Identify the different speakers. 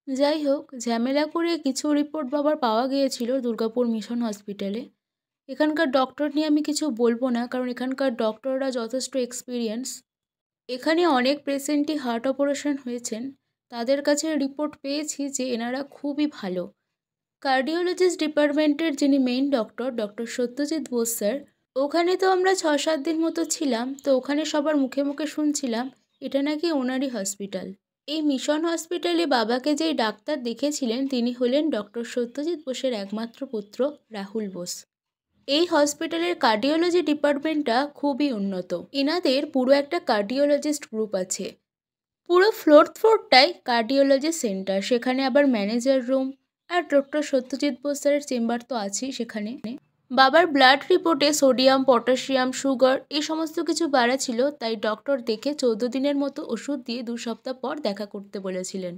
Speaker 1: যাই হোক, ঝামেলা করে কিছু রিপোর্ট বাবার পাওয়া গিয়েছিল দুর্গাপুর মিশন হসপিটালে। এখানকার ডক্টর নিয়ে আমি কিছু বলবো না, কারণ এখানকার ডক্টররা যথেষ্ট এক্সপিরিয়েন্স। এখানে অনেক পেশেন্টই হার্ট অপারেশন হয়েছেন, তাদের কাছে রিপোর্ট পেয়েছি যে এনারা খুবই ভালো। কার্ডিওলজিস্ট ডিপার্টমেন্টের যিনি main doctor, doctor Satyajit Bose sir, ওখানে তো আমরা 6-7 দিন মতো ছিলাম। তো ওখানে সবার মুখে মুখে শুনছিলাম এটা নাকি ওনারই হসপিটাল। এই মিশন হসপিটালে বাবাকে যেই ডাক্তার দেখেছিলেন তিনি হলেন ডক্টর সত্যজিৎ বোসের একমাত্র পুত্র রাহুল বোস। এই হসপিটালের কার্ডিওলজি ডিপার্টমেন্টটা খুবই উন্নত। এনাদের পুরো একটা কার্ডিওলজিস্ট গ্রুপ আছে। পুরো ফ্লোরটাই কার্ডিওলজি সেন্টার। সেখানে আবার ম্যানেজার রুম আর ডক্টর সত্যজিৎ বোস স্যারের চেম্বার তো আছেই সেখানে। বাবার ব্লাড রিপোর্টে সোডিয়াম, পটাশিয়াম, সুগার এই সমস্ত কিছু বাড়া ছিল, তাই ডক্টর দেখে 14 দিনের মতো ওষুধ দিয়ে 2 সপ্তাহ পর দেখা করতে বলেছিলেন।